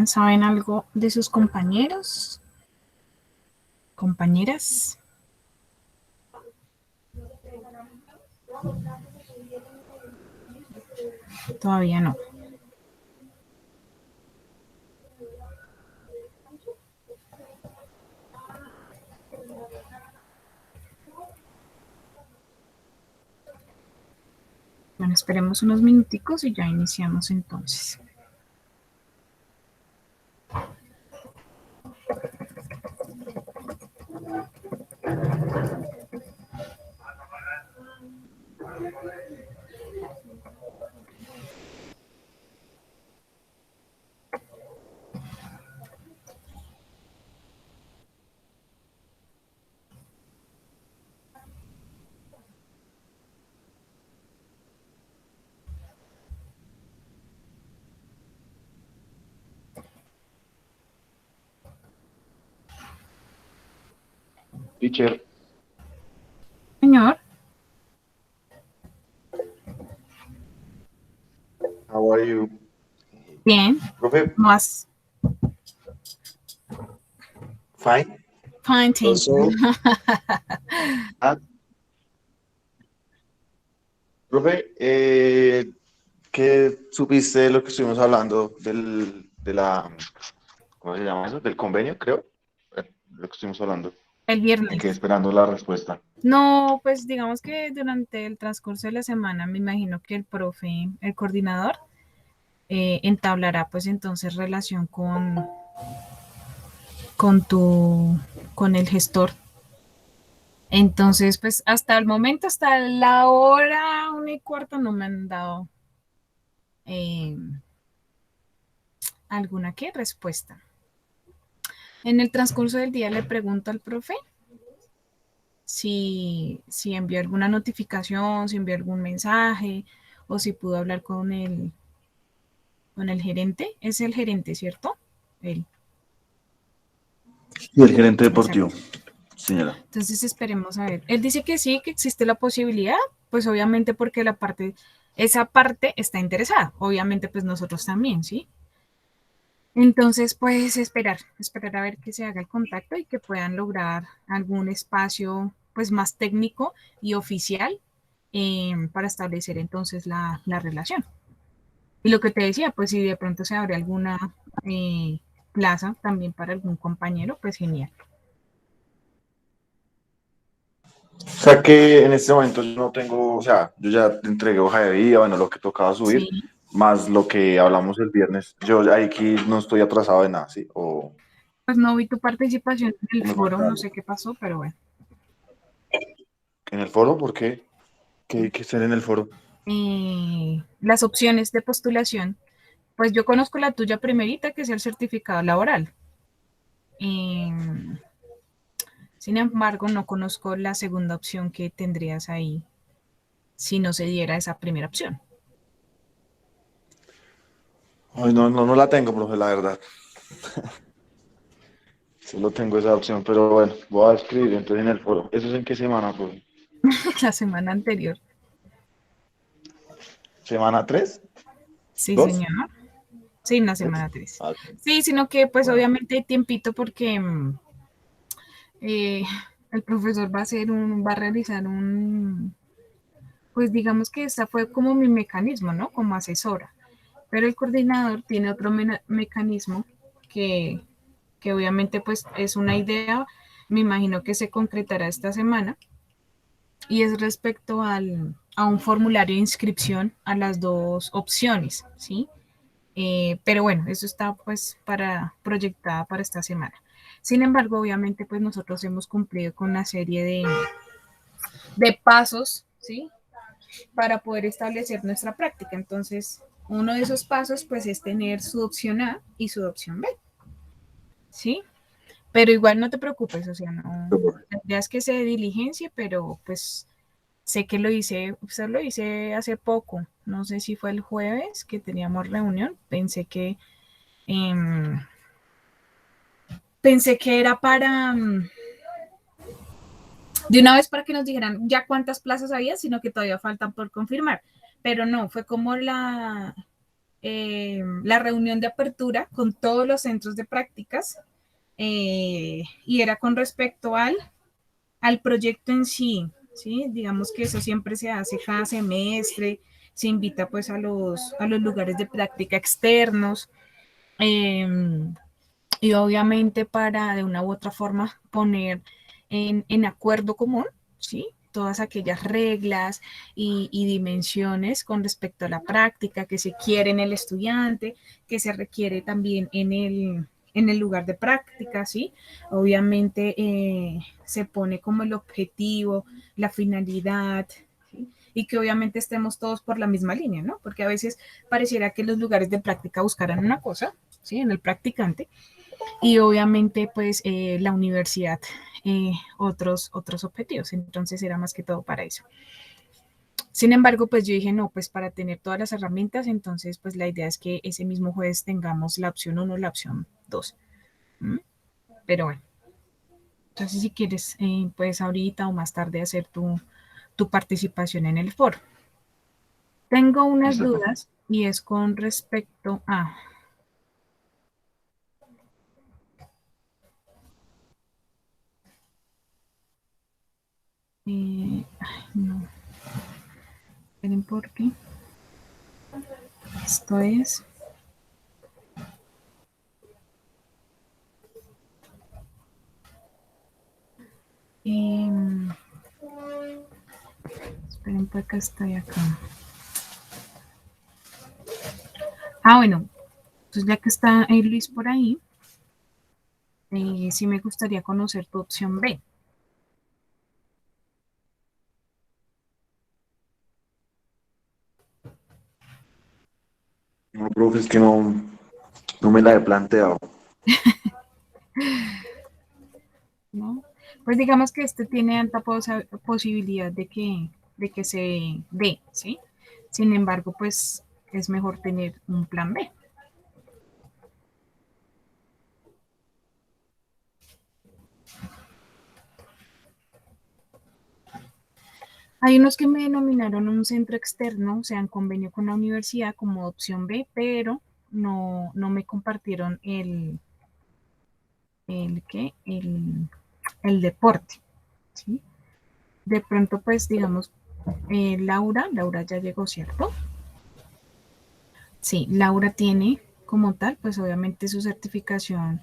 Sebastián, ¿saben algo de sus compañeros? ¿Compañeras? Todavía no. Bueno, esperemos unos minuticos y ya iniciamos entonces. Teacher, Señor, how are you? bien, Profe, más fine. fine, thank you. Also, profe, ¿qué supiste de lo que estuvimos hablando ¿cómo se llama eso? Del convenio, creo. Lo que estuvimos hablando. El Me quedé viernes. esperando la respuesta. No, pues digamos que durante el transcurso de la semana me imagino que el profe, el coordinador, entablará pues entonces relación con tu, con el gestor. Entonces, pues hasta el momento, hasta la hora 1:15, no me han dado eh, alguna ¿qué? Respuesta. En el transcurso del día le pregunto al profe si envió alguna notificación, si envió algún mensaje o si pudo hablar con el gerente. Es el gerente, ¿cierto? Él. Y el gerente deportivo, Exacto. señora. Entonces esperemos a ver. Él dice que sí, que existe la posibilidad, pues obviamente porque esa parte está interesada. Obviamente, pues nosotros también, ¿sí? Entonces, pues esperar a ver que se haga el contacto y que puedan lograr algún espacio pues más técnico y oficial para establecer entonces la relación. Y lo que te decía, pues si de pronto se abre alguna plaza también para algún compañero, pues genial. O sea que en este momento yo no tengo, o sea, yo ya entregué hoja de vida, bueno, lo que tocaba subir, Sí, más lo que hablamos el viernes. Yo aquí no estoy atrasado de nada, ¿sí? pues no vi tu participación en O el me foro, falta no algo. sé qué pasó, pero bueno. ¿En el foro? ¿Por qué? ¿Qué hay que hacer en el foro? Las opciones de postulación, pues yo conozco la tuya primerita, que es el certificado laboral. Eh, Sin embargo, no conozco la segunda opción que tendrías ahí si no se diera esa primera opción. Ay, no la tengo, profe, la verdad. Solo tengo esa opción, pero bueno, voy a escribir entonces en el foro. ¿Eso es en qué semana, profe? La semana anterior. ¿Semana 3? Sí, ¿2? señor. Sí, la 3. semana 3. Sí, sino que pues Bueno. obviamente hay tiempito porque eh, el profesor va a realizar pues digamos que esa fue como mi mecanismo, ¿no? Como asesora. Pero el coordinador tiene otro mecanismo que, que obviamente pues es una idea, me imagino que se concretará esta semana, y es respecto a un formulario de inscripción a las dos opciones, ¿sí? Pero bueno, eso está pues proyectada para esta semana. Sin embargo, obviamente pues nosotros hemos cumplido con una serie de pasos, ¿sí? Para poder establecer nuestra práctica. Entonces, uno de esos pasos pues es tener su opción A y su opción B, ¿sí? Pero igual no te preocupes, o sea, no, la idea es que se diligencia, pero pues sé que lo hice hace poco, no sé si fue el jueves que teníamos reunión, em, pensé que era de una vez para que nos dijeran ya cuántas plazas había, sino que todavía faltan por confirmar, pero no, fue como la reunión de apertura con todos los centros de prácticas y era con respecto al proyecto en sí, ¿sí? Digamos que eso siempre se hace cada semestre, se invita pues a los lugares de práctica externos eh, y obviamente para de una u otra forma poner en acuerdo común, ¿sí? Todas aquellas reglas y dimensiones con respecto a la práctica que se quiere en el estudiante, que se requiere también en el lugar de práctica, ¿sí? Obviamente se pone como el objetivo, la finalidad, ¿sí? Y que obviamente estemos todos por la misma línea, ¿no? Porque a veces pareciera que los lugares de práctica buscaran una cosa, ¿sí? En el practicante, y obviamente pues la universidad otros objetivos, entonces era más que todo para eso. Sin embargo, pues yo dije, no, pues para tener todas las herramientas, entonces pues la idea es que ese mismo jueves tengamos la opción 1, la opción 2. ¿Mm? Pero bueno, entonces si quieres, puedes ahorita o más tarde hacer tu participación en el foro. Tengo unas Listo. dudas y es con respecto a... ay, no, esperen por qué. Esto es... Eh, esperen, por acá estoy acá. Ah, bueno, entonces ya que está Luis por ahí, sí me gustaría conocer tu opción B. No, profe, es que no me la he planteado. ¿No? Pues digamos que este tiene alta posibilidad de que se dé, ¿sí? Sin embargo, pues es mejor tener un plan B. Hay unos que me denominaron un centro externo, o sea, en convenio con la universidad como opción B, pero no me compartieron ¿qué? El deporte, ¿sí? De pronto, pues, digamos, Laura ya llegó, ¿cierto? Sí, Laura tiene como tal, pues obviamente su certificación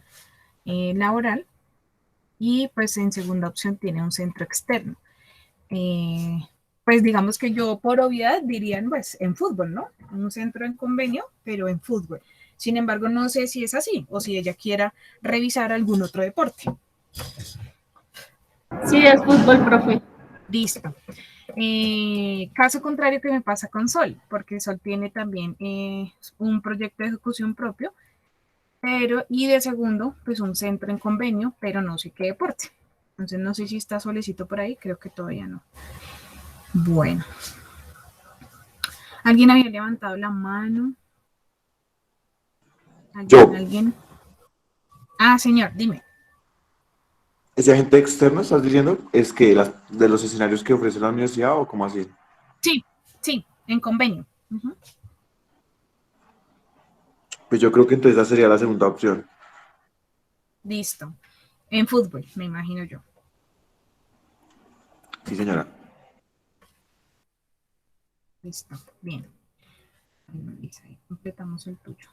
laboral y pues en segunda opción tiene un centro externo. Eh, pues digamos que yo por obviedad dirían pues en fútbol, ¿no? Un centro en convenio, pero en fútbol. Sin embargo, no sé si es así o si ella quiera revisar algún otro deporte. Sí, es fútbol, profe. Listo. Caso contrario que me pasa con Sol, porque Sol tiene también un proyecto de ejecución propio, pero y de segundo, pues un centro en convenio, pero no sé qué deporte. Entonces no sé si está Solecito por ahí, creo que todavía no. Bueno, ¿alguien había levantado la mano? ¿Alguien? Yo, ¿Alguien? Ah, señor, dime. ese agente externo, estás diciendo, es que de los escenarios que ofrece la universidad o cómo así. Sí, sí, en convenio. Ujú. Pues yo creo que entonces esa sería la segunda opción. Listo. En fútbol, me imagino yo. Sí, señora. Listo, bien. Ahí completamos el tuyo.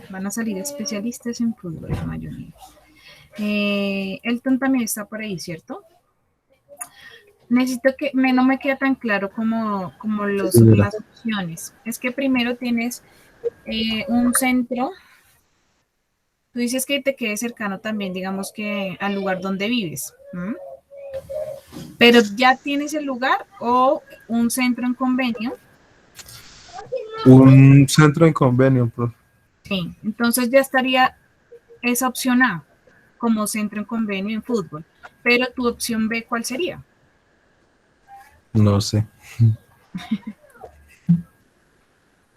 Van a salir especialistas en fútbol, la mayoría. Elton también está por ahí, ¿cierto? Necesito que no me queda tan claro como Sí, señora. las opciones. Es que primero tienes un centro, tú dices que te quede cercano también, digamos que al lugar donde vives, ¿m? Pero ya tienes el lugar o un centro en convenio. Un centro en convenio, profe. Sí, entonces ya estaría esa opción A como centro en convenio en fútbol. Pero tu opción B, ¿cuál sería? No sé,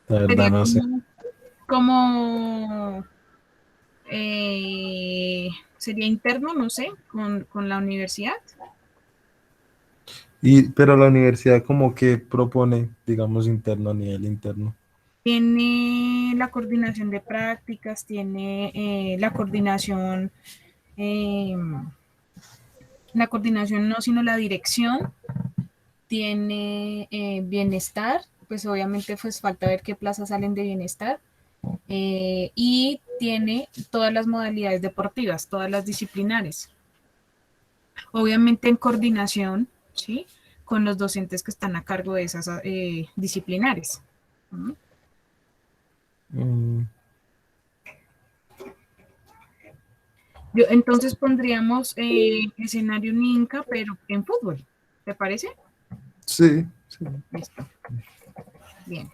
la verdad Sería no sé. como eh, sería interno, no sé, con la universidad. Pero la universidad como que propone, digamos, interno a nivel interno. Tiene la coordinación de prácticas, tiene eh, la coordinación no, sino la dirección, tiene bienestar, pues obviamente pues falta ver qué plazas salen de bienestar, y tiene todas las modalidades deportivas, todas las disciplinares, obviamente en coordinación, ¿sí? Con los docentes que están a cargo de esas disciplinares. ¿No? Mm, Entonces pondríamos escenario Ninca, pero en fútbol, ¿te parece? sí, sí. Listo, bien.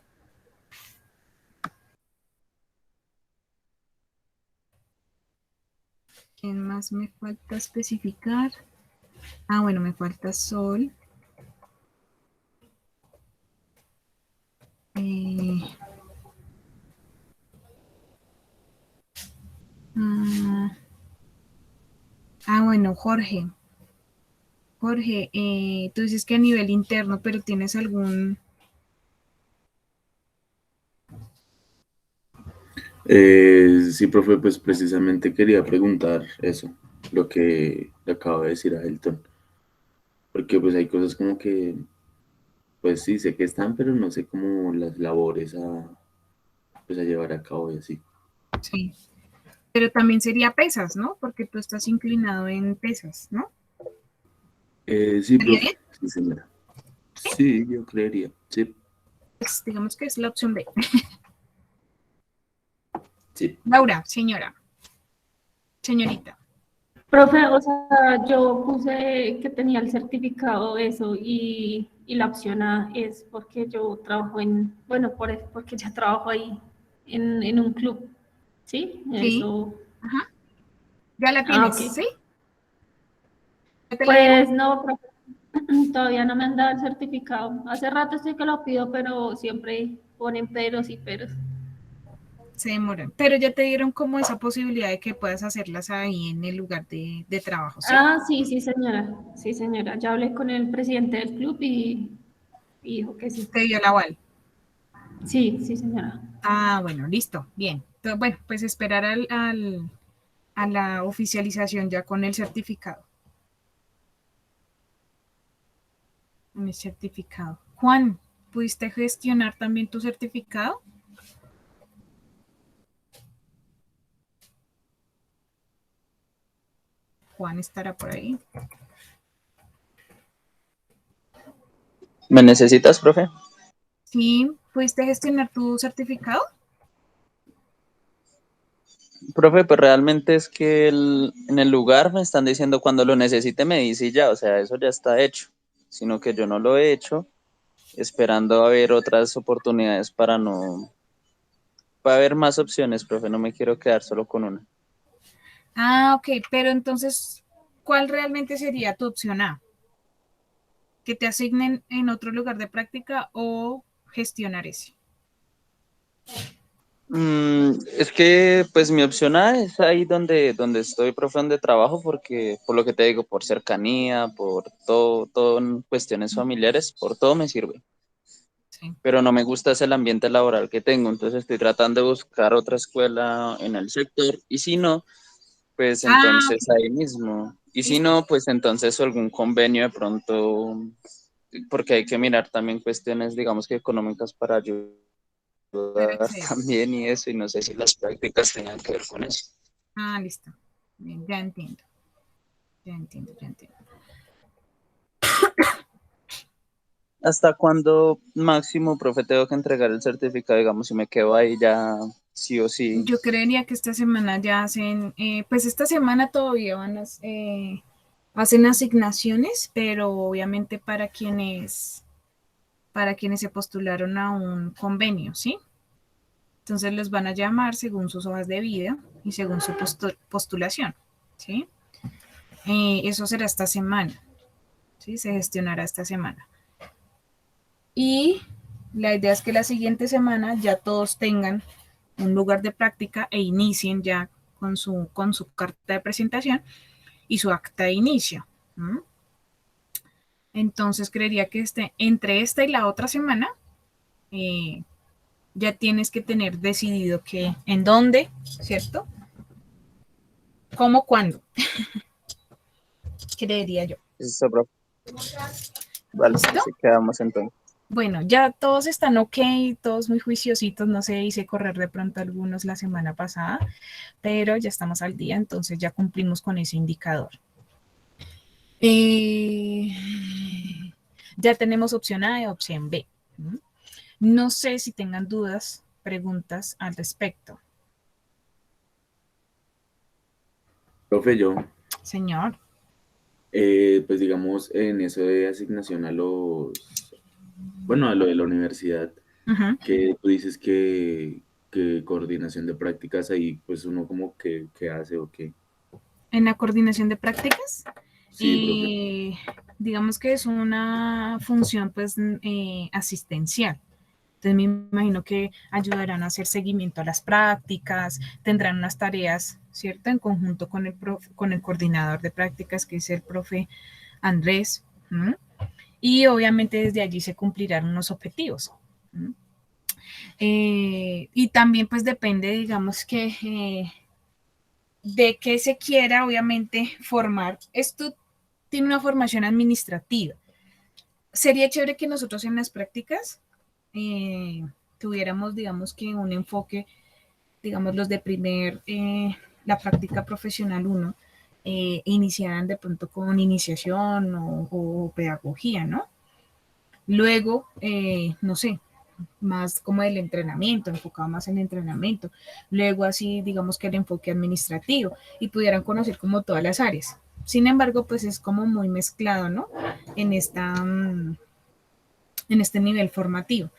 ¿Quién más me falta especificar? Ah, bueno, me falta Sol. Eh, ah, bueno, Jorge. Jorge, tú dices que a nivel interno, pero ¿tienes algún... Sí, profe, pues precisamente quería preguntar eso, lo que le acabo de decir a Elton, porque pues hay cosas como que, pues sí, sé que están, pero no sé cómo las labores pues, a llevar a cabo y así. Sí, pero también sería pesas, ¿no? Porque tú estás inclinado en pesas, ¿no? Sí, ¿Estaría profe, bien? sí, señora. Sí, yo creería, sí, Pues digamos que es la opción B. sí. Laura, señora, señorita. Profe, o sea, yo puse que tenía el certificado, eso, y la opción A es porque yo trabajo bueno, porque ya trabajo ahí en un club, ¿sí? Sí, Eso, ajá. Ya la ah, tienes, ok. ¿sí? ¿Ya te la dieron? Pues no, profe, todavía no me han dado el certificado. Hace rato estoy que lo pido, pero siempre ponen peros y peros. Se demoran. Pero ya te dieron como esa posibilidad de que puedas hacerlas ahí en el lugar de trabajo, ¿sí? Ah, sí, sí, señora, sí, señora. Ya hablé con el presidente del club y dijo que sí. Te dio la aval. Sí, sí, señora. Ah, bueno, listo, bien. Entonces, bueno, pues esperar a la oficialización ya con el certificado. Mi certificado. Juan, ¿pudiste gestionar también tu certificado? Juan estará por ahí. ¿Me necesitas, profe? Sí, ¿pudiste gestionar tu certificado? Profe, pues realmente es que en el lugar me están diciendo cuando lo necesite me dice y ya, o sea, eso ya está hecho, sino que yo no lo he hecho, esperando a ver otras oportunidades para ver más opciones, profe, no me quiero quedar solo con una. Ah, ok, pero entonces, ¿cuál realmente sería tu opción A? ¿Que te asignen en otro lugar de práctica o gestionar ese? Es que pues mi opción A es ahí donde estoy, profe, donde trabajo, porque por lo que te digo, por cercanía, por todo en cuestiones familiares, por todo me sirve. Sí. Pero no me gusta es el ambiente laboral que tengo, entonces estoy tratando de buscar otra escuela en el sector y si no, pues Ah, entonces ahí mismo. Y si listo. no, pues entonces algún convenio de pronto, porque hay que mirar también cuestiones, digamos que económicas para ayudar Para acceder. también y eso, y no sé si las prácticas tengan que ver con eso. Ah, listo. Bien, ya entiendo. Ya entiendo, ya entiendo. ¿Hasta cuándo máximo, profe, tengo que entregar el certificado? Digamos, si me quedo ahí ya sí o sí. Yo creería que esta semana ya hacen, pues esta semana todavía hacen asignaciones, pero obviamente para quienes se postularon a un convenio, ¿sí? Entonces les van a llamar según sus hojas de vida y según su postulación, ¿sí? Eso será esta semana, ¿sí? Se gestionará esta semana. Y la idea es que la siguiente semana ya todos tengan un lugar de práctica e inicien ya con su carta de presentación y su acta de inicio. Entonces creería que entre esta y la otra semana ya tienes que tener decidido que en dónde, ¿cierto? ¿Cómo, cuándo? Creería yo. Listo, profe. Vale, ¿Listo? así quedamos entonces. Bueno, ya todos están ok, todos muy juiciositos, no sé, hice correr de pronto algunos la semana pasada, pero ya estamos al día, entonces ya cumplimos con ese indicador. Ya tenemos opción A y opción B. No sé si tengan dudas, preguntas al respecto. Profe, yo, Señor. pues digamos, en eso de asignación bueno, a lo de la universidad, que tú dices que coordinación de prácticas ahí, pues uno como que hace o qué. En la coordinación de prácticas, Sí, profe. digamos que es una función pues asistencial. Entonces me imagino que ayudarán a hacer seguimiento a las prácticas, tendrán unas tareas, ¿cierto? En conjunto con el coordinador de prácticas, que es el profe Andrés. Y obviamente desde allí se cumplirán unos objetivos. Y también pues depende, digamos que de qué se quiera, obviamente, formar. Esto tiene una formación administrativa. Sería chévere que nosotros en las prácticas tuviéramos, digamos que un enfoque, digamos, los de la práctica profesional 1, iniciaran de pronto con iniciación o pedagogía, ¿no? Luego, no sé, más como el entrenamiento, enfocado más en entrenamiento. Luego así, digamos que el enfoque administrativo y pudieran conocer como todas las áreas. Sin embargo, pues es como muy mezclado, ¿no? En este nivel formativo.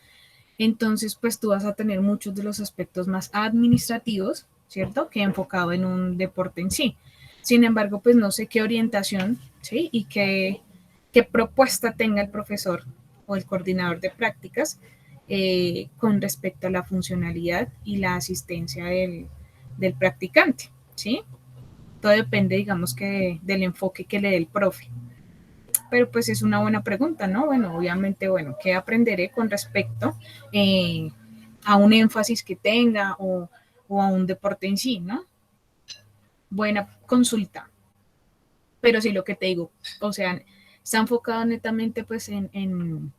Entonces, pues tú vas a tener muchos de los aspectos más administrativos, ¿cierto? Que enfocado en un deporte en sí. Sin embargo, pues no sé qué orientación, ¿sí? Y qué propuesta tenga el profesor o el coordinador de prácticas con respecto a la funcionalidad y la asistencia del practicante, ¿sí? Todo depende, digamos, que del enfoque que le dé el profe. Pero pues es una buena pregunta, ¿no? Bueno, obviamente, bueno, ¿qué aprenderé con respecto a un énfasis que tenga o a un deporte en sí, ¿no? Buena consulta. Pero sí, lo que te digo, o sea, está enfocado netamente pues en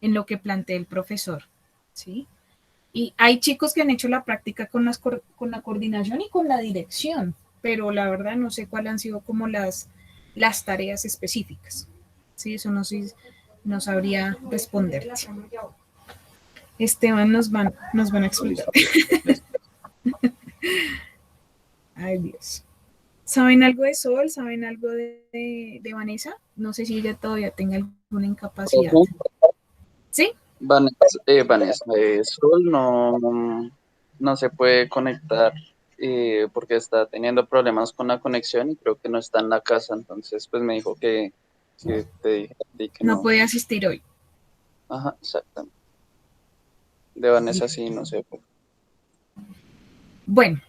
lo que plantea el profesor, ¿sí? Y hay chicos que han hecho la práctica con la coordinación y con la dirección, pero la verdad no sé cuáles han sido como las tareas específicas. Sí, eso no sabría responderte. Esteban nos van a explicar. Ay, Dios. ¿Saben algo de Sol? ¿Saben algo de Vanessa? No sé si ella todavía tenga alguna incapacidad. ¿Sí? Vanessa, Sol no se puede conectar porque está teniendo problemas con la conexión y creo que no está en la casa, entonces pues me dijo que te dije a ti que No no. puede asistir hoy. Ajá, exactamente. De Vanessa sí, no sé. Bueno,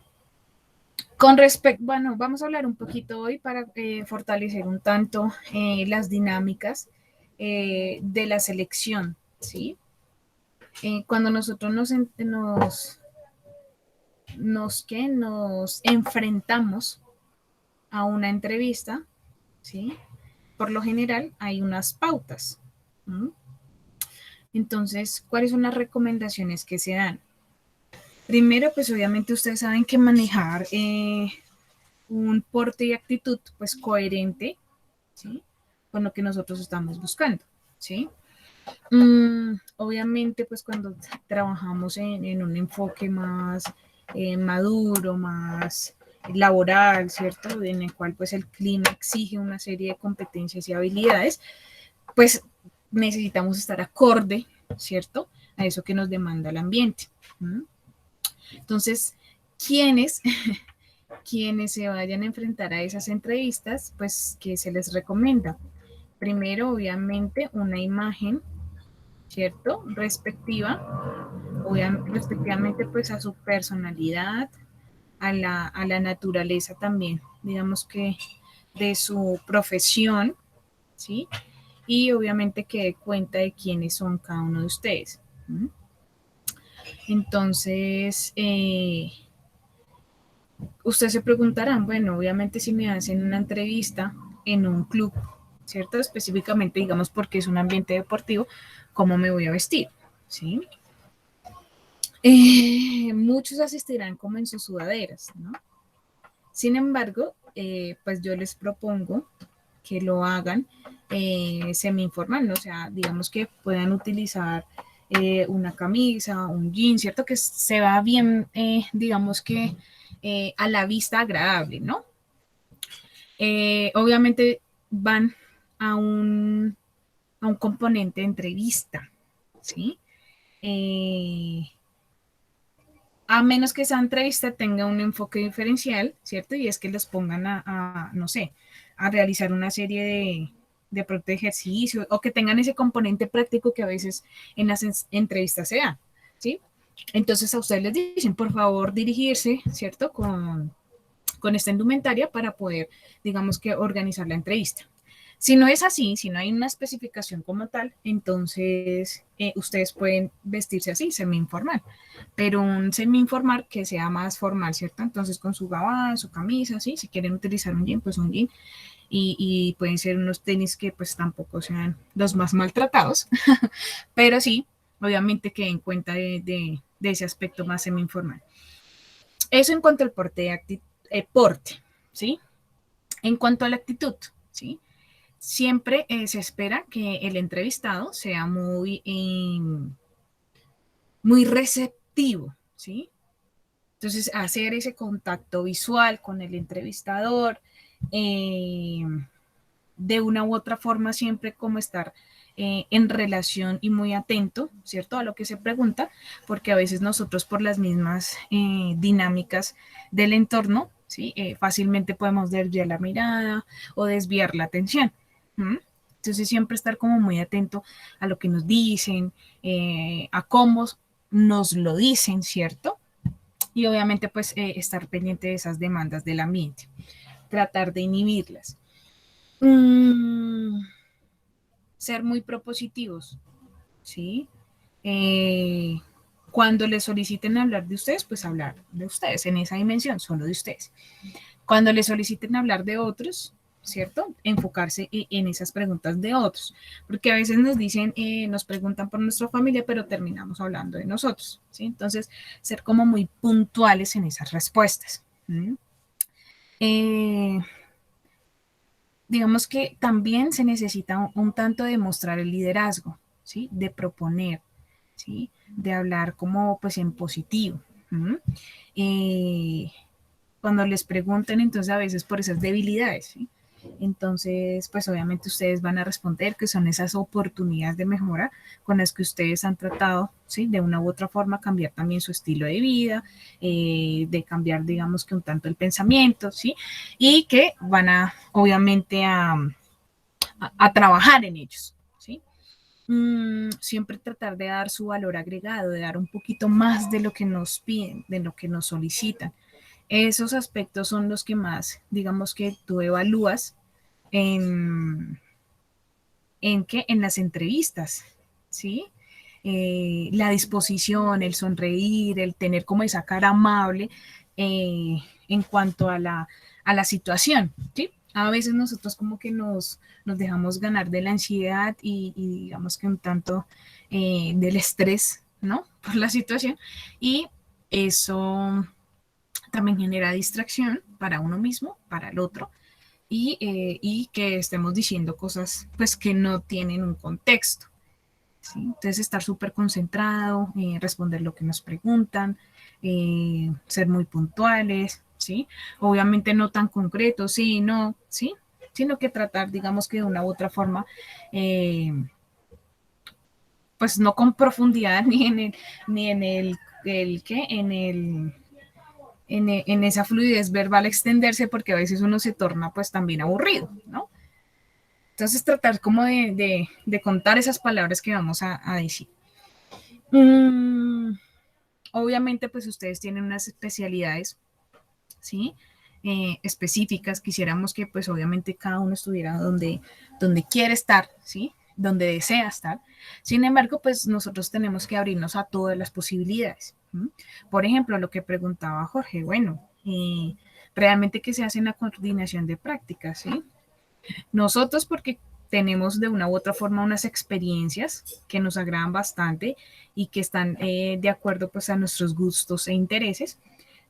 bueno, vamos a hablar un poquito hoy para fortalecer un tanto las dinámicas de la selección, ¿sí? Cuando nosotros nos enfrentamos a una entrevista, ¿sí? Por lo general hay unas pautas. Entonces, ¿cuáles son las recomendaciones que se dan? Primero, pues obviamente ustedes saben que manejar un porte y actitud pues coherente, ¿sí? Con lo que nosotros estamos buscando, ¿sí? Obviamente pues cuando trabajamos en un enfoque más maduro, más laboral, ¿cierto? En el cual pues el clima exige una serie de competencias y habilidades, pues necesitamos estar acorde, ¿cierto? A eso que nos demanda el ambiente. Entonces, quienes se vayan a enfrentar a esas entrevistas, pues, ¿qué se les recomienda? Primero, obviamente, una imagen, ¿cierto? Respectivamente, pues, a su personalidad, a la naturaleza también, digamos que de su profesión, ¿sí? Y obviamente que dé cuenta de quiénes son cada uno de ustedes. ¿Mm? Entonces, ustedes se preguntarán, bueno, obviamente si me hacen una entrevista en un club, ¿cierto? Específicamente, digamos, porque es un ambiente deportivo, ¿cómo me voy a vestir? ¿Sí? Muchos asistirán como en sus sudaderas, ¿no? Sin embargo, pues yo les propongo que lo hagan semi-informal, ¿no? O sea, digamos que puedan utilizar una camisa, un jean, ¿cierto? Que se va bien, digamos que a la vista agradable, ¿no? Obviamente van a un componente de entrevista, ¿sí? A menos que esa entrevista tenga un enfoque diferencial, ¿cierto? Y es que los pongan no sé, a realizar una serie de ejercicios o que tengan ese componente práctico que a veces en las entrevistas se da, ¿sí? Entonces a ustedes les dicen, por favor, dirigirse, ¿cierto? Con esta indumentaria para poder, digamos que, organizar la entrevista. Si no es así, si no hay una especificación como tal, entonces ustedes pueden vestirse así, semi-informal, pero un semi-informal que sea más formal, ¿cierto? Entonces con su gabán, su camisa, ¿sí? Si quieren utilizar un jean, pues un jean, y pueden ser unos tenis que pues tampoco sean los más maltratados, pero sí, obviamente que en cuenta de ese aspecto más semi-informal. Eso en cuanto al porte, ¿sí? En cuanto a la actitud, ¿sí? Siempre se espera que el entrevistado sea muy receptivo, ¿sí? Entonces, hacer ese contacto visual con el entrevistador, de una u otra forma, siempre como estar en relación y muy atento, ¿cierto? A lo que se pregunta, porque a veces nosotros por las mismas dinámicas del entorno, ¿sí? Fácilmente podemos desviar la mirada o desviar la atención. ¿Mm? Entonces siempre estar como muy atento a lo que nos dicen, a cómo nos lo dicen, ¿cierto? Y obviamente pues estar pendiente de esas demandas del ambiente, tratar de inhibirlas. Ser muy propositivos, ¿sí? Eh, cuando les soliciten hablar de ustedes, pues hablar de ustedes en esa dimensión, solo de ustedes. Cuando les soliciten hablar de otros, ¿cierto? Enfocarse en esas preguntas de otros, porque a veces nos dicen, nos preguntan por nuestra familia, pero terminamos hablando de nosotros, ¿sí? Entonces, ser como muy puntuales en esas respuestas. Digamos que también se necesita un tanto de mostrar el liderazgo, ¿sí? De proponer, ¿sí? De hablar como pues en positivo. Cuando les pregunten entonces a veces por esas debilidades, ¿sí? Entonces, pues obviamente ustedes van a responder que son esas oportunidades de mejora con las que ustedes han tratado, ¿sí? De una u otra forma cambiar también su estilo de vida, de cambiar, digamos que un tanto el pensamiento, ¿sí? Y que van a, obviamente, a trabajar en ellos, ¿sí? Siempre tratar de dar su valor agregado, de dar un poquito más de lo que nos piden, de lo que nos solicitan. Esos aspectos son los que más, digamos que tú evalúas en, en las entrevistas, ¿sí? La disposición, el sonreír, el tener como esa cara amable en cuanto a la situación, ¿sí? A veces nosotros como que nos dejamos ganar de la ansiedad y digamos que un tanto del estrés, ¿no? Por la situación, y eso también genera distracción para uno mismo, para el otro, y que estemos diciendo cosas pues que no tienen un contexto, ¿sí? Entonces estar súper concentrado, responder lo que nos preguntan, ser muy puntuales, ¿sí? Obviamente no tan concretos, sí, no, ¿sí? Sino que tratar, digamos que de una u otra forma, pues no con profundidad ni en el ¿qué? En esa fluidez verbal extenderse, porque a veces uno se torna pues también aburrido, ¿no? Entonces tratar como de contar esas palabras que vamos a decir. Obviamente pues ustedes tienen unas especialidades ¿sí? Específicas, quisiéramos que pues obviamente cada uno estuviera donde quiere estar, ¿sí? Donde desea estar. Sin embargo, pues nosotros tenemos que abrirnos a todas las posibilidades. ¿Sí? Por ejemplo, lo que preguntaba Jorge, bueno, realmente qué se hace en la coordinación de prácticas, ¿sí? Nosotros porque tenemos de una u otra forma unas experiencias que nos agradan bastante y que están de acuerdo pues a nuestros gustos e intereses,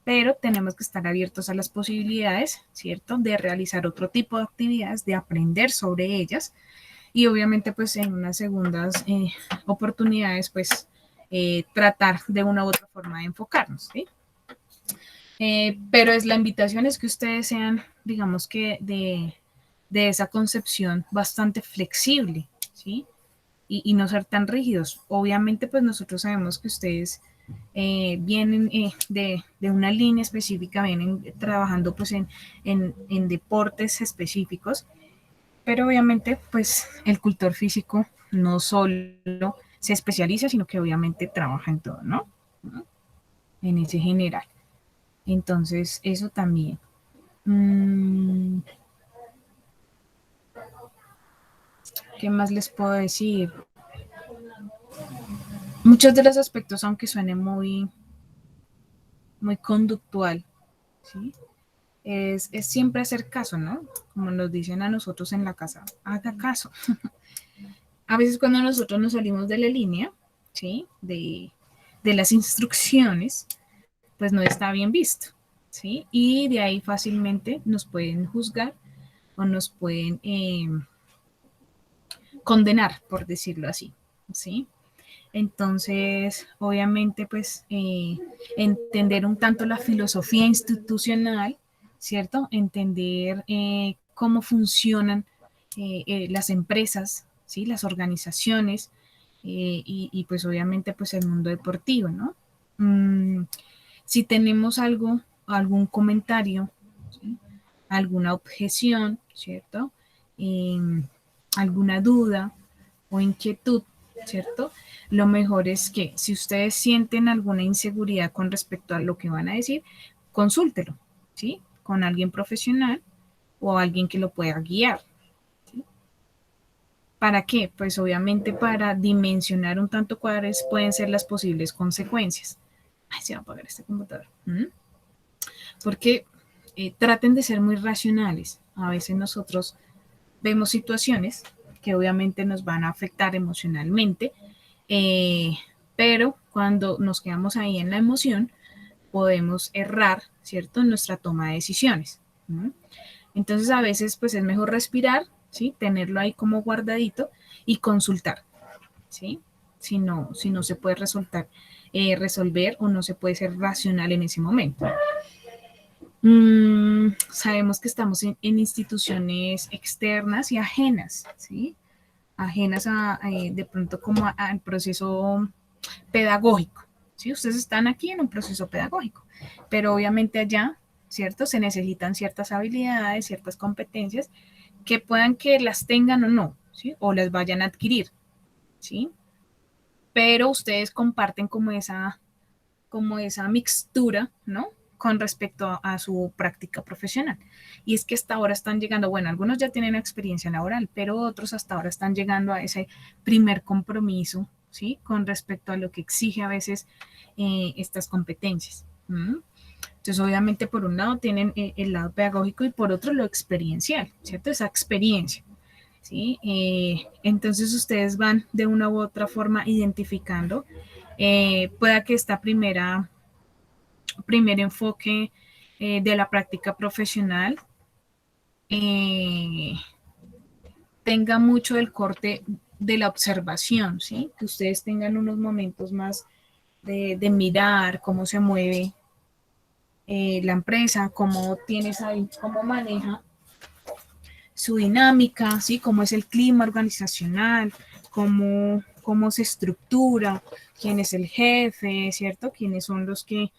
pero tenemos que estar abiertos a las posibilidades, ¿cierto? De realizar otro tipo de actividades, de aprender sobre ellas y obviamente pues en unas segundas oportunidades pues tratar de una u otra forma de enfocarnos, ¿sí? Pero la invitación es que ustedes sean, digamos que de esa concepción bastante flexible, ¿sí? Y no ser tan rígidos. Obviamente, pues nosotros sabemos que ustedes vienen de una línea específica, vienen trabajando pues en deportes específicos, pero obviamente pues el cultor físico no solo se especializa, sino que obviamente trabaja en todo, ¿no? En ese general. Entonces, eso también. ¿Qué más les puedo decir? Muchos de los aspectos, aunque suene muy conductual, ¿sí? Es siempre hacer caso, ¿no? Como nos dicen a nosotros en la casa, haga caso. A veces cuando nosotros nos salimos de la línea, ¿sí? De las instrucciones, pues no está bien visto, ¿sí? Y de ahí fácilmente nos pueden juzgar o nos pueden condenar, por decirlo así, ¿sí? Entonces, obviamente, pues, entender un tanto la filosofía institucional, ¿cierto? Entender cómo funcionan las empresas, ¿sí? Las organizaciones y, pues, obviamente, pues, el mundo deportivo, ¿no? Si tenemos algún comentario, ¿sí? Alguna objeción, ¿cierto? Alguna duda o inquietud, ¿cierto? Lo mejor es que si ustedes sienten alguna inseguridad con respecto a lo que van a decir, consúltelo, ¿sí? Con alguien profesional o alguien que lo pueda guiar. ¿Sí? ¿Para qué? Pues obviamente para dimensionar un tanto cuáles pueden ser las posibles consecuencias. Ay, se va a apagar este computador. Porque traten de ser muy racionales. A veces nosotros vemos situaciones que obviamente nos van a afectar emocionalmente, pero cuando nos quedamos ahí en la emoción, podemos errar, ¿cierto? En nuestra toma de decisiones. Entonces a veces pues es mejor respirar, ¿sí? Tenerlo ahí como guardadito y consultar, ¿sí? Si no se puede resolver o no se puede ser racional en ese momento. Sabemos que estamos en instituciones externas y ajenas, ¿sí? Ajenas de pronto como al proceso pedagógico, ¿sí? Ustedes están aquí en un proceso pedagógico, pero obviamente allá, ¿cierto? Se necesitan ciertas habilidades, ciertas competencias que puedan que las tengan o no, ¿sí? O las vayan a adquirir, ¿sí? Pero ustedes comparten como esa mixtura, ¿no? Con respecto a su práctica profesional. Y es que hasta ahora están llegando, bueno, algunos ya tienen experiencia laboral, pero otros hasta ahora están llegando a ese primer compromiso, ¿sí? Con respecto a lo que exige a veces estas competencias. Entonces, obviamente, por un lado tienen el lado pedagógico y por otro lo experiencial, ¿cierto? Esa experiencia. ¿Sí? Entonces ustedes van de una u otra forma identificando, pueda que esta primer enfoque de la práctica profesional tenga mucho del corte de la observación, ¿sí? Que ustedes tengan unos momentos más de mirar cómo se mueve la empresa, cómo tienes ahí, cómo maneja su dinámica, ¿sí? Cómo es el clima organizacional, cómo se estructura, quién es el jefe, ¿cierto? Quiénes son los que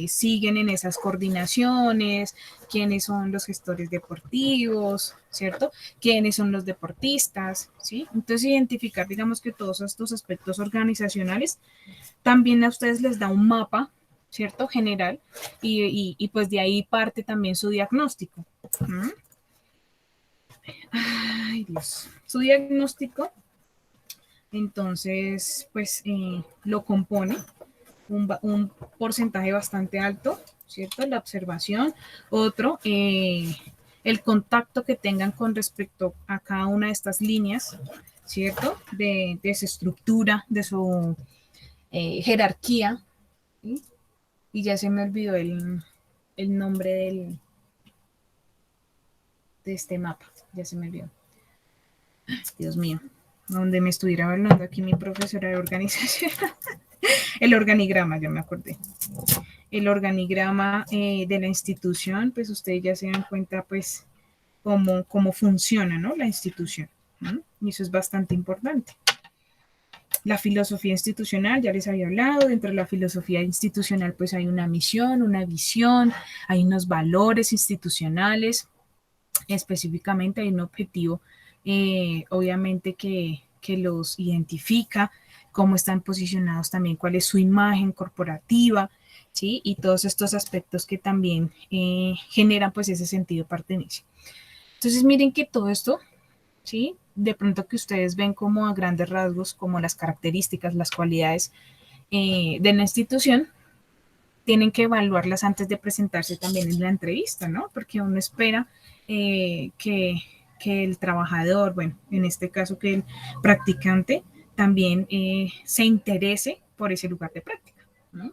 siguen en esas coordinaciones, quiénes son los gestores deportivos, ¿cierto? Quiénes son los deportistas, ¿sí? Entonces identificar, digamos que todos estos aspectos organizacionales también a ustedes les da un mapa ¿cierto? General, y pues de ahí parte también su diagnóstico. Ay, Dios. Su diagnóstico, entonces, pues lo compone un porcentaje bastante alto, ¿cierto? La observación. Otro, el contacto que tengan con respecto a cada una de estas líneas, ¿cierto? De su estructura, de su jerarquía. ¿Sí? Y ya se me olvidó el nombre de este mapa, ya se me olvidó. Dios mío, donde me estuviera hablando aquí mi profesora de organización. El organigrama, ya me acordé. El organigrama de la institución, pues ustedes ya se dan cuenta, pues, cómo funciona, ¿no? La institución, ¿no? Y eso es bastante importante. La filosofía institucional, ya les había hablado, dentro de la filosofía institucional, pues hay una misión, una visión, hay unos valores institucionales, específicamente hay un objetivo, obviamente, que los identifica, cómo están posicionados también, cuál es su imagen corporativa, ¿sí? Y todos estos aspectos que también generan pues ese sentido de pertenencia. Entonces miren que todo esto, ¿sí? De pronto que ustedes ven como a grandes rasgos, como las características, las cualidades de la institución, tienen que evaluarlas antes de presentarse también en la entrevista, ¿no? Porque uno espera que el trabajador, bueno, en este caso que el practicante también se interese por ese lugar de práctica, ¿no?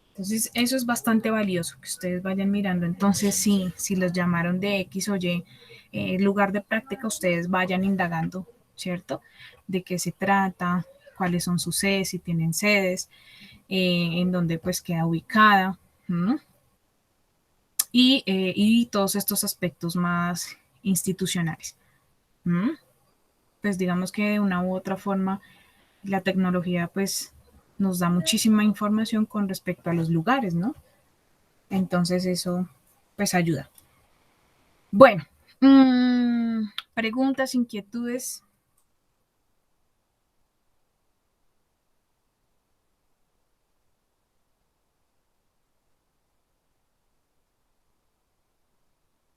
Entonces, eso es bastante valioso, que ustedes vayan mirando. Entonces, si los llamaron de X o Y lugar de práctica, ustedes vayan indagando, ¿cierto? De qué se trata, cuáles son sus sedes, si tienen sedes, en dónde pues queda ubicada, ¿no? Y todos estos aspectos más institucionales. ¿Mm? Pues digamos que de una u otra forma la tecnología pues nos da muchísima información con respecto a los lugares, ¿no? Entonces eso pues ayuda. Bueno, preguntas, inquietudes.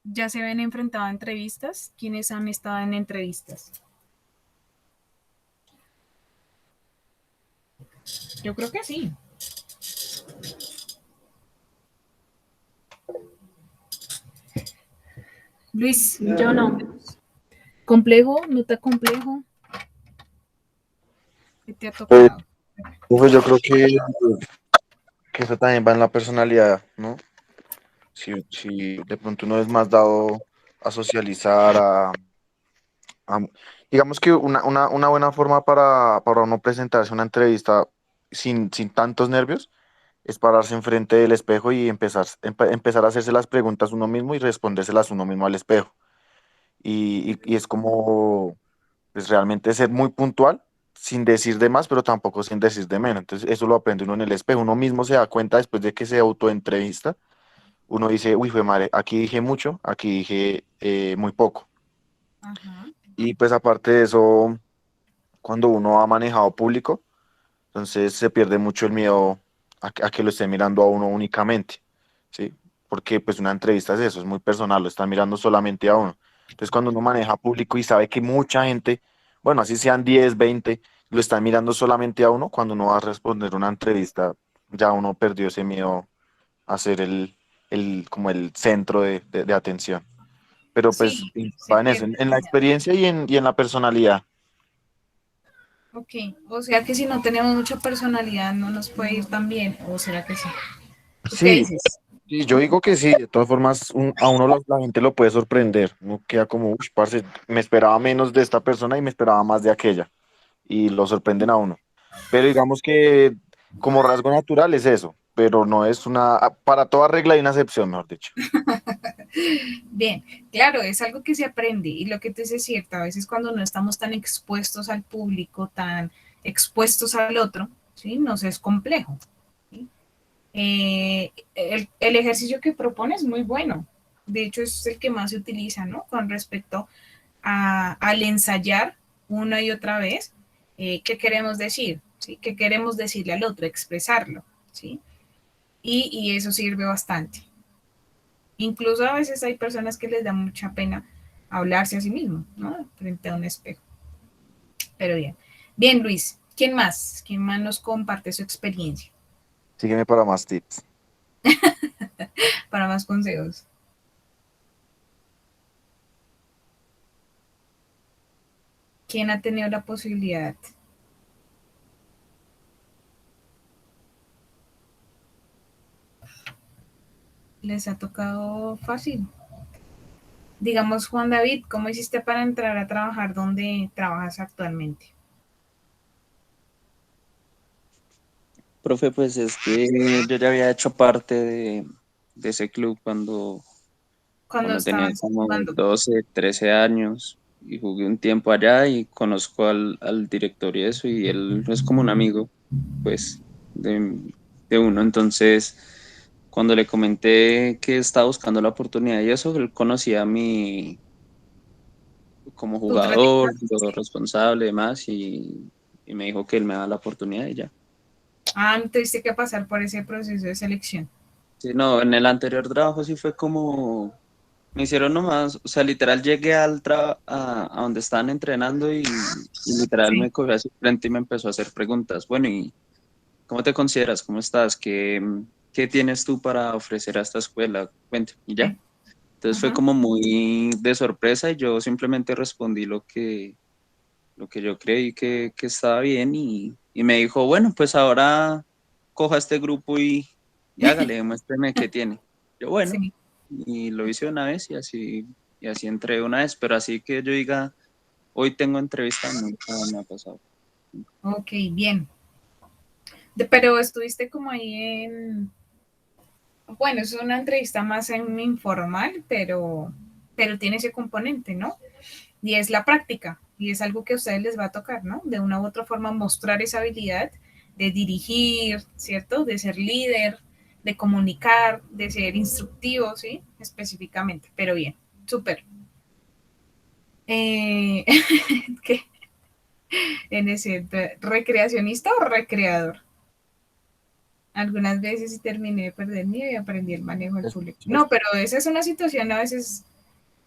¿Ya se ven enfrentado a entrevistas? ¿Quiénes han estado en entrevistas? Yo creo que sí. Luis. Yo no. ¿Complejo? ¿No está complejo? ¿Qué te ha Pues, tocado? yo creo que eso también va en la personalidad, ¿no? Si de pronto uno es más dado a socializar, a- digamos que una buena forma para uno presentarse a una entrevista sin tantos nervios es pararse enfrente del espejo y empezar a hacerse las preguntas uno mismo y respondérselas uno mismo al espejo. Y es como pues, realmente ser muy puntual, sin decir de más, pero tampoco sin decir de menos. Entonces, eso lo aprende uno en el espejo. Uno mismo se da cuenta después de que se autoentrevista. Uno dice, uy, fue madre, aquí dije mucho, aquí dije muy poco. Ajá. Y pues aparte de eso, cuando uno ha manejado público, entonces se pierde mucho el miedo a que lo esté mirando a uno únicamente, ¿sí? Porque pues una entrevista es eso, es muy personal, lo están mirando solamente a uno. Entonces cuando uno maneja público y sabe que mucha gente, bueno, así sean 10 20 lo están mirando solamente a uno, cuando uno va a responder una entrevista, ya uno perdió ese miedo a ser como el centro de atención. Pero pues Sí, se va en eso, pierde en el la miedo. experiencia y en la personalidad. Ok, o sea que si no tenemos mucha personalidad no nos puede ir tan bien, ¿o será que sí? ¿Tú qué Sí, dices? sí, yo digo que sí, de todas formas, a uno la gente lo puede sorprender, uno queda como, uff, parce, me esperaba menos de esta persona y me esperaba más de aquella, y lo sorprenden a uno. Pero digamos que como rasgo natural es eso, pero no es para toda regla hay una excepción, mejor dicho. Bien, claro, es algo que se aprende y lo que te dices es cierto, a veces cuando no estamos tan expuestos al público, tan expuestos al otro, ¿sí? Nos es complejo. ¿Sí? El ejercicio que propone es muy bueno, de hecho es el que más se utiliza, ¿no? Con respecto al ensayar una y otra vez, ¿qué queremos decir? ¿Sí? ¿Qué queremos decirle al otro? Expresarlo, ¿sí? y eso sirve bastante. Incluso a veces hay personas que les da mucha pena hablarse a sí mismo, ¿no? Frente a un espejo. Pero bien. Bien, Luis. ¿Quién más? ¿Quién más nos comparte su experiencia? Sígueme para más tips. Para más consejos. ¿Quién ha tenido la posibilidad? ¿Les ha tocado fácil? Digamos, Juan David, ¿cómo hiciste para entrar a trabajar donde trabajas actualmente? Profe, pues es que yo ya había hecho parte de ese club Cuando cuando tenía estabas como jugando. 12, 13 años y jugué un tiempo allá y conozco al director y eso, y él es como un amigo, pues, de uno. Entonces, cuando le comenté que estaba buscando la oportunidad y eso, él conocía a mi como ¿Tu jugador, trayectoria? lo responsable y demás, y me dijo que él me da la oportunidad y ya. Ah, no tuviste que pasar por ese proceso de selección. Sí, no, en el anterior trabajo sí fue como, me hicieron nomás, o sea, literal llegué a donde estaban entrenando y literal Sí. me cogió así frente y me empezó a hacer preguntas. Bueno, ¿y cómo te consideras? ¿Cómo estás? ¿Qué tienes tú para ofrecer a esta escuela? Cuente, y ya. Sí. Entonces fue Ajá. como muy de sorpresa y yo simplemente respondí lo que yo creí que estaba bien y me dijo, bueno, pues ahora coja este grupo y hágale, muéstreme qué tiene. Yo, bueno, Sí. y lo hice una vez y así entré una vez, pero así que yo diga, hoy tengo entrevista, nunca me ha pasado. Ok, bien. Pero estuviste como ahí bueno, es una entrevista más en informal, pero tiene ese componente, ¿no? Y es la práctica, y es algo que a ustedes les va a tocar, ¿no? De una u otra forma mostrar esa habilidad de dirigir, ¿cierto? De ser líder, de comunicar, de ser instructivo, ¿sí? Específicamente, pero bien, súper. Eh, ¿Qué? En ese, ¿recreacionista o recreador? Algunas veces sí terminé de perder miedo y aprendí el manejo del público. No, pero esa es una situación a veces.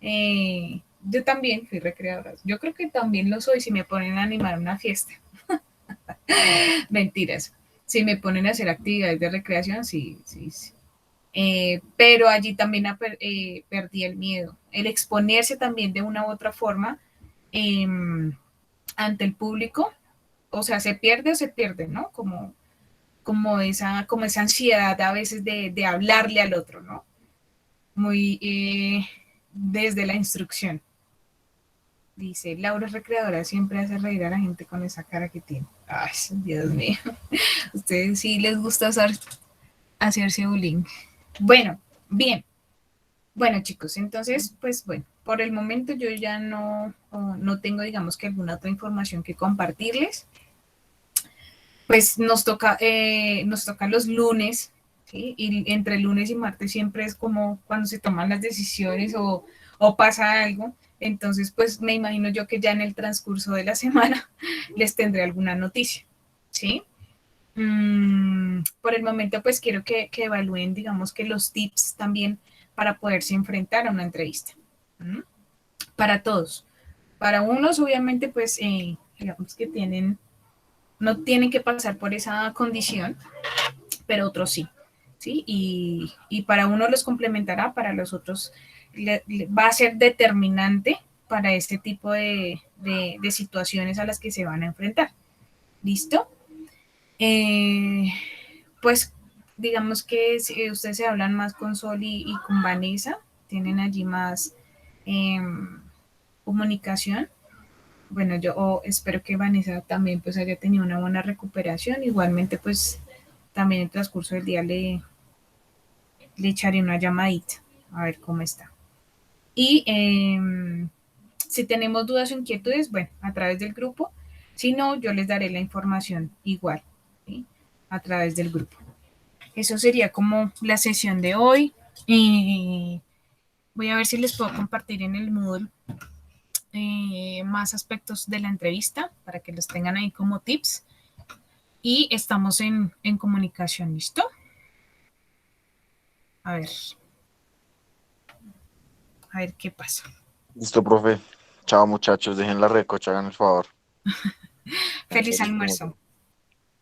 Yo también fui recreadora. Yo creo que también lo soy si me ponen a animar una fiesta. Mentiras. Si me ponen a hacer actividades de recreación, sí, sí, sí. Pero allí también perdí el miedo. El exponerse también de una u otra forma eh, ante el público. O sea, se pierde o se pierde, ¿no? Como esa ansiedad a veces de hablarle al otro, ¿no? Muy desde la instrucción. Dice, Laura es recreadora, siempre hace reír a la gente con esa cara que tiene. Ay, Dios mío. Ustedes sí les gusta hacerse bullying. Bueno, bien. Bueno, chicos, entonces, pues bueno, por el momento yo ya no tengo, digamos que alguna otra información que compartirles. Pues nos toca los lunes, ¿sí? Y entre lunes y martes siempre es como cuando se toman las decisiones o pasa algo. Entonces, pues me imagino yo que ya en el transcurso de la semana les tendré alguna noticia, ¿sí? Por el momento, pues quiero que evalúen, digamos que los tips también para poderse enfrentar a una entrevista. ¿Mm? Para todos. Para unos, obviamente, pues, digamos que no tienen que pasar por esa condición, pero otros sí. ¿Sí? Y para uno los complementará, para los otros va a ser determinante para este tipo de situaciones a las que se van a enfrentar. ¿Listo? Pues digamos que si ustedes se hablan más con Sol y con Vanessa, tienen allí más eh, comunicación. Bueno, yo espero que Vanessa también pues haya tenido una buena recuperación. Igualmente pues también en el transcurso del día le echaré una llamadita a ver cómo está. Y si tenemos dudas o inquietudes, bueno, a través del grupo. Si no, yo les daré la información igual, ¿sí? A través del grupo. Eso sería como la sesión de hoy. Voy a ver si les puedo compartir en el Moodle más aspectos de la entrevista para que los tengan ahí como tips. Y estamos en comunicación, ¿listo? A ver. A ver qué pasa. Listo, profe. Chao, muchachos. Dejen la recocha, hagan el favor. Feliz almuerzo.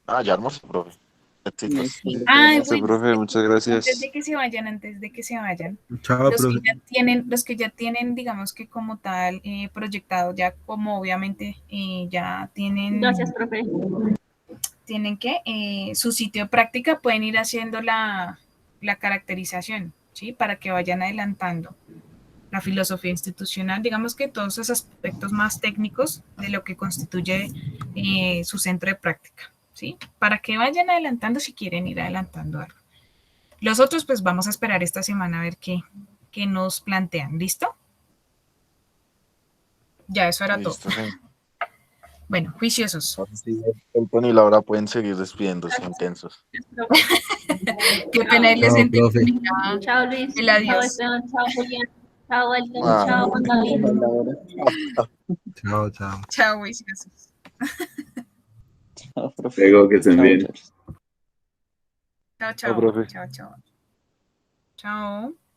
Ah, ya almorzó, profe. Besitos. Ay, Listo, bueno, profe, muchas antes gracias. de que se vayan, Chao, los profe. que ya tienen, digamos que como tal, proyectado, ya como obviamente ya Gracias, profe. tienen que su sitio de práctica, pueden ir haciendo la caracterización, ¿sí? Para que vayan adelantando la filosofía institucional, digamos que todos esos aspectos más técnicos de lo que constituye su centro de práctica, ¿sí? Para que vayan adelantando si quieren ir adelantando algo. Los otros, pues vamos a esperar esta semana a ver qué nos plantean. ¿Listo? Ya, eso era todo. Listo, sí. Bueno, juiciosos. Ahora sí, Elton y Laura pueden seguir despidiéndose intensos. Qué pena irles Chao, profe. Chao, Luis. El Chao, adiós. Esteban. Chao, Julián. Chao, Elton. Ah. Chao, Juan David. Chao, chao. Chao, juiciosos. Chao, profe. Luego que estén Chao, bien. muchachos. Chao, Chao, profe. chao. Chao. Chao.